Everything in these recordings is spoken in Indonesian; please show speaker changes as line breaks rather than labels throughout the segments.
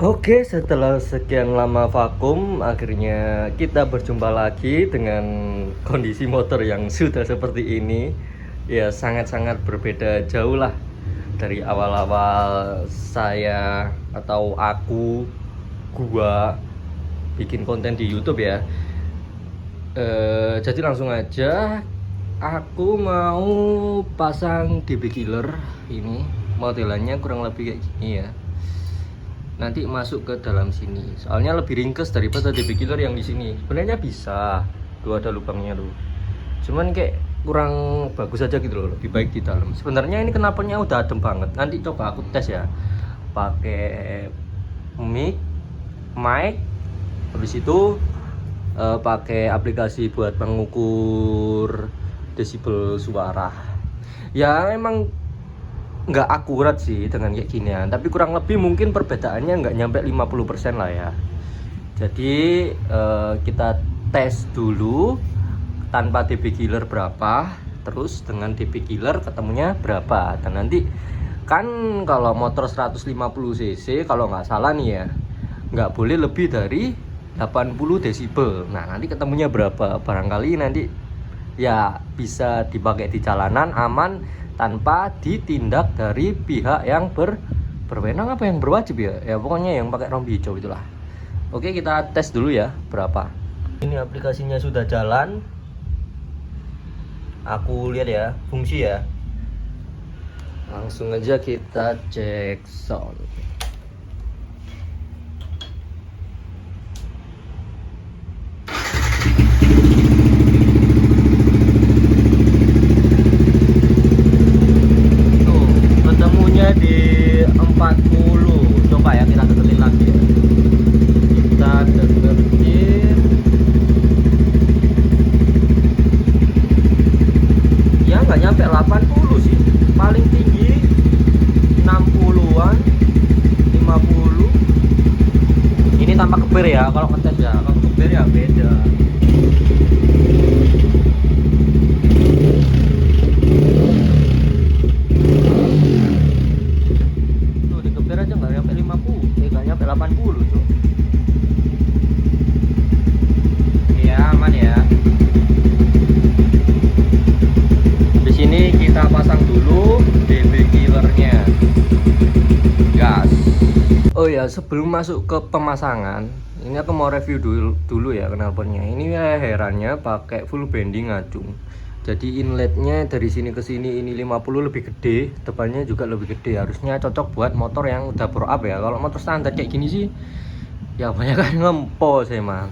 Oke, setelah sekian lama vakum, akhirnya kita berjumpa lagi dengan kondisi motor yang sudah seperti ini. Ya, sangat-sangat berbeda jauh lah dari awal-awal saya atau gua bikin konten di YouTube ya. Jadi langsung aja, aku mau pasang DB killer ini. Modelannya kurang lebih kayak gini ya. Nanti masuk ke dalam sini, soalnya lebih ringkes daripada DB killer yang di sini. Sebenarnya bisa, tuh ada lubangnya tuh, cuman kayak kurang bagus aja gitu loh, lebih baik di dalam. Sebenarnya ini knalpotnya udah adem banget. Nanti coba aku tes ya, pakai mic, habis itu pakai aplikasi buat mengukur desibel suara. Ya emang nggak akurat sih dengan kayak ginian, tapi kurang lebih mungkin perbedaannya nggak nyampe 50% lah ya. Jadi kita tes dulu tanpa DB killer berapa, terus dengan DB killer ketemunya berapa. Dan nanti kan kalau motor 150 cc kalau nggak salah nih ya, nggak boleh lebih dari 80 desibel. Nah nanti ketemunya berapa, barangkali nanti ya bisa dipakai di jalanan aman tanpa ditindak dari pihak yang berwenang apa yang berwajib ya. Ya pokoknya yang pakai rompi hijau itulah. Oke, kita tes dulu ya berapa. Ini aplikasinya sudah jalan. Aku lihat ya fungsi ya. Langsung aja kita cek sound. Di 40. Coba ya kita deketin lagi ya. Kita deketin. Ya nggak nyampe 80 sih. Paling tinggi 60-an, 50. Ini tanpa keber ya kalau ngetes ya. Kalau keber ya beda. Aja nggak nyampe 50, nggak nyampe 80 tuh. Iya aman ya. Di sini kita pasang dulu DB killernya. Gas. Oh ya, sebelum masuk ke pemasangan, ini aku mau review dulu ya knalpotnya. Ini herannya pakai full bending ngacung. Jadi inletnya dari sini ke sini ini 50 lebih gede, depannya juga lebih gede. Harusnya cocok buat motor yang udah pro up ya. Kalau motor standar kayak gini sih ya banyak kan ngempos emang.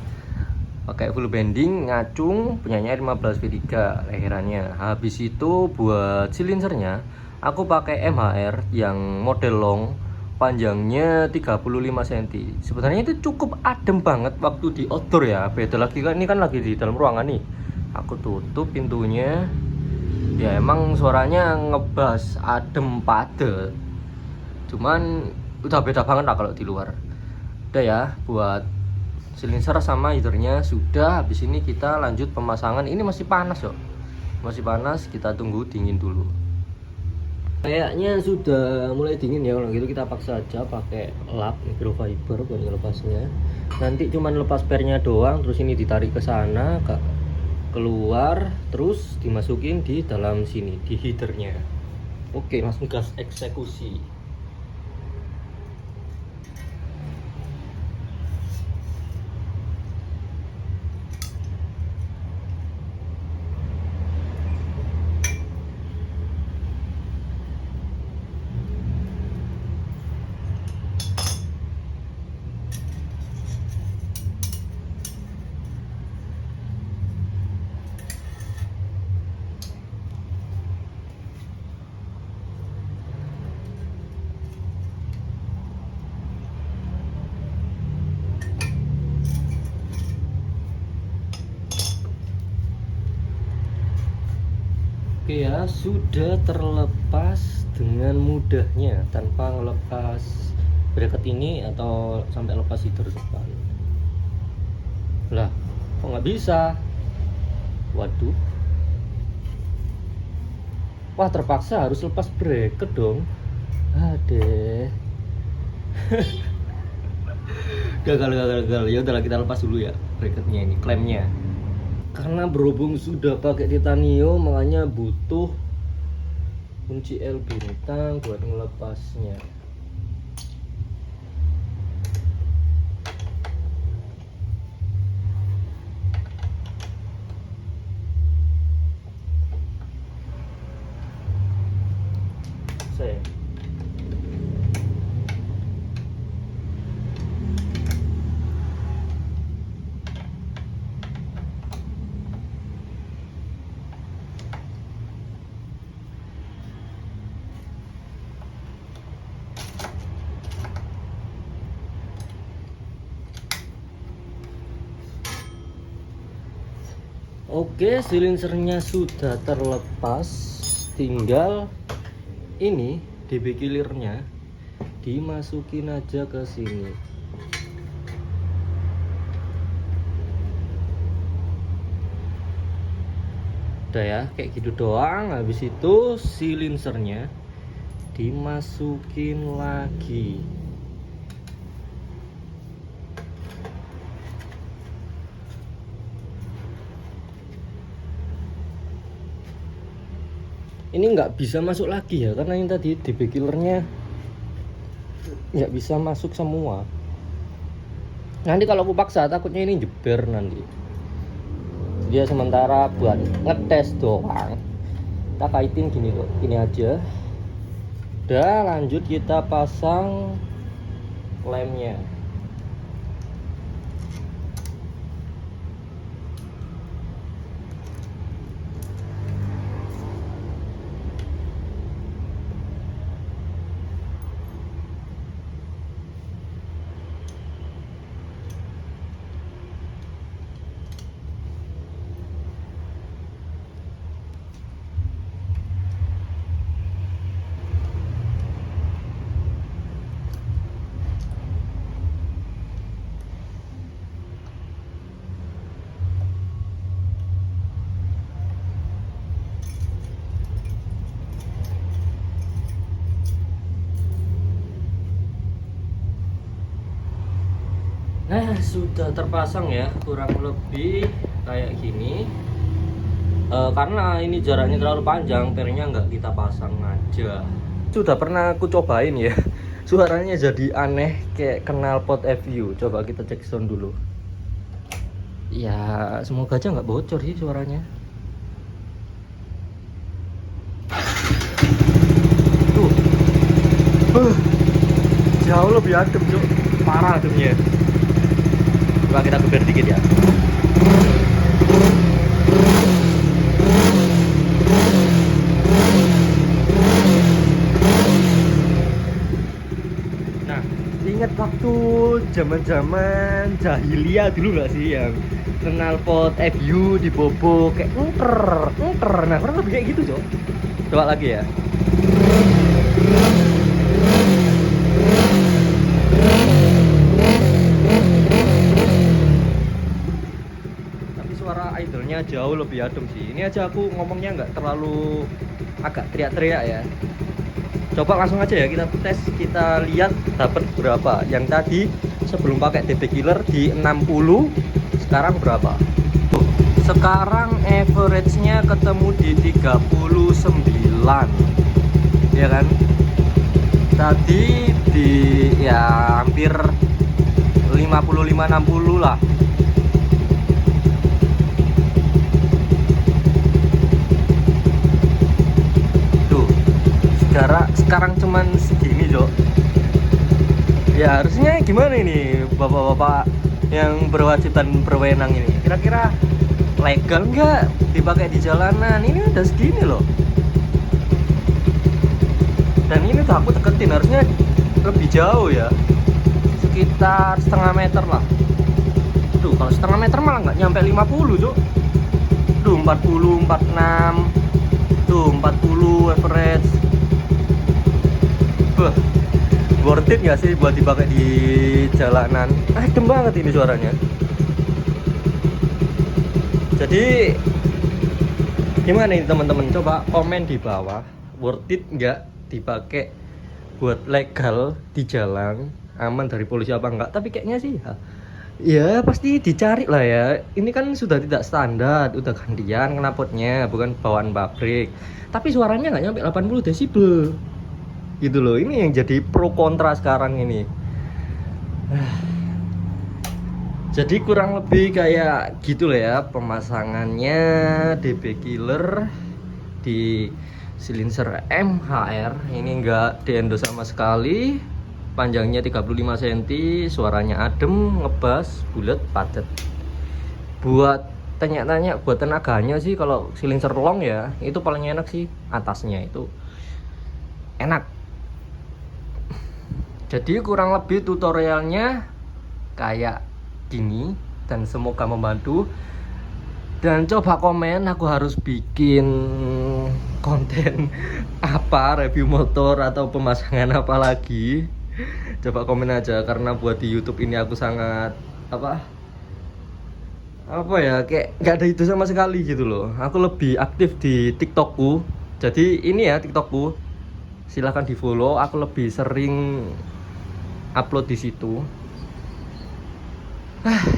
Pakai full bending ngacung, punyanya 15 V3 leherannya. Habis itu buat silinsernya aku pakai MHR yang model long, panjangnya 35 cm. Sebenarnya itu cukup adem banget waktu di outdoor ya. Beda lagi kan, ini kan lagi di dalam ruangan nih. Aku tutup pintunya, ya emang suaranya ngebas adem padet, cuman udah beda banget lah kalau di luar. Udah ya, buat silinser sama heaternya sudah. Habis ini kita lanjut pemasangan. Ini masih panas loh, masih panas, kita tunggu dingin dulu. Kayaknya sudah mulai dingin ya. Kalau gitu kita paksa aja pakai lap microfiber buat ngelepasnya. Nanti cuman lepas pernya doang, terus ini ditarik ke sana keluar, terus dimasukin di dalam sini di heaternya. Oke, langsung gas eksekusi. Oke ya, sudah terlepas dengan mudahnya tanpa ngelepas bracket ini atau sampai lepas heater depan. Lah, kok nggak bisa? Waduh. Wah, terpaksa harus lepas bracket dong. Adeh. gagal. Ya udahlah, kita lepas dulu ya bracketnya ini, klemnya. Karena berhubung sudah pakai titanium, makanya butuh kunci L bintang buat melepasnya. Saya Oke, silinsernya sudah terlepas, tinggal ini DB killernya dimasukin aja ke sini. Udah ya, kayak gitu doang. Habis itu silinsernya dimasukin lagi. Ini nggak bisa masuk lagi ya, karena yang tadi DB killernya nggak bisa masuk semua. Nanti kalau aku paksa takutnya ini jeber nanti. Dia sementara buat ngetes doang. Kita kaitin gini loh, ini aja. Udah, lanjut kita pasang lemnya. Nah, sudah terpasang ya, kurang lebih kayak gini. Karena ini jaraknya terlalu panjang, pernya nggak kita pasang aja. Sudah pernah aku cobain ya, suaranya jadi aneh kayak knalpot FU. Coba kita cek sound dulu. Ya, semoga aja nggak bocor sih suaranya. Tuh, jauh lebih adem Cuk, parah ademnya. Coba kita geber dikit ya. Nah, ingat waktu zaman-zaman jahiliyah dulu nggak sih yang knalpot FU dibobok kayak ngter. Nah, kurang lebih kayak gitu, Cok. Coba lagi ya. Suara idolnya jauh lebih adem sih. Ini aja aku ngomongnya nggak terlalu agak teriak-teriak ya. Coba langsung aja ya kita tes, kita lihat dapat berapa. Yang tadi sebelum pakai DB killer di 60, sekarang berapa? Tuh, sekarang average-nya ketemu di 39. Ya kan? Tadi di ya hampir 55-60 lah. Sekarang cuman segini Jok. Ya harusnya gimana ini bapak-bapak yang berwajiban berwenang ini, kira-kira legal nggak dipakai di jalanan? Ini udah segini loh, dan ini tuh aku deketin harusnya lebih jauh ya, sekitar setengah meter lah. Tuh kalau setengah meter malah nggak nyampe 50 Jok. Tuh 40, 46, tuh 40 average. Worth it nggak sih buat dipakai di jalanan? Adem banget ini suaranya. Jadi gimana nih teman-teman? Coba komen di bawah, worth it nggak dipakai buat legal di jalan aman dari polisi apa enggak, tapi kayaknya sih ya pasti dicari lah ya. Ini kan sudah tidak standar, udah gantian knalpotnya, bukan bawaan pabrik, tapi suaranya nggak nyampe 80 desibel gitu loh. Ini yang jadi pro kontra sekarang ini. Jadi kurang lebih kayak gitu lah ya pemasangannya DB Killer di silencer MHR. Ini enggak diendos sama sekali. Panjangnya 35 cm, suaranya adem, ngebas, bulat, padat. Buat tanya-tanya buat tenaganya sih, kalau silencer long ya itu paling enak sih, atasnya itu enak. Jadi kurang lebih tutorialnya kayak gini, dan semoga membantu. Dan coba komen aku harus bikin konten apa, review motor atau pemasangan apa lagi. Coba komen aja, karena buat di YouTube ini aku sangat apa ya, kayak nggak ada itu sama sekali gitu loh. Aku lebih aktif di TikTokku. Jadi ini ya TikTokku, silahkan di follow. Aku lebih sering upload di situ.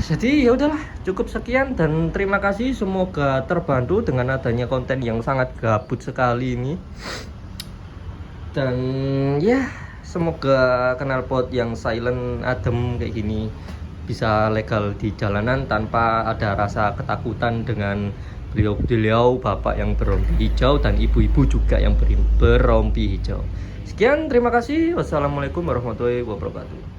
Jadi ya udahlah, cukup sekian dan terima kasih. Semoga terbantu dengan adanya konten yang sangat gabut sekali ini. Dan ya, semoga knalpot yang silent, adem kayak gini bisa legal di jalanan tanpa ada rasa ketakutan dengan beliau-beliau bapak yang berompi hijau dan ibu-ibu juga yang berompi hijau. Sekian, terima kasih. Wassalamualaikum warahmatullahi wabarakatuh.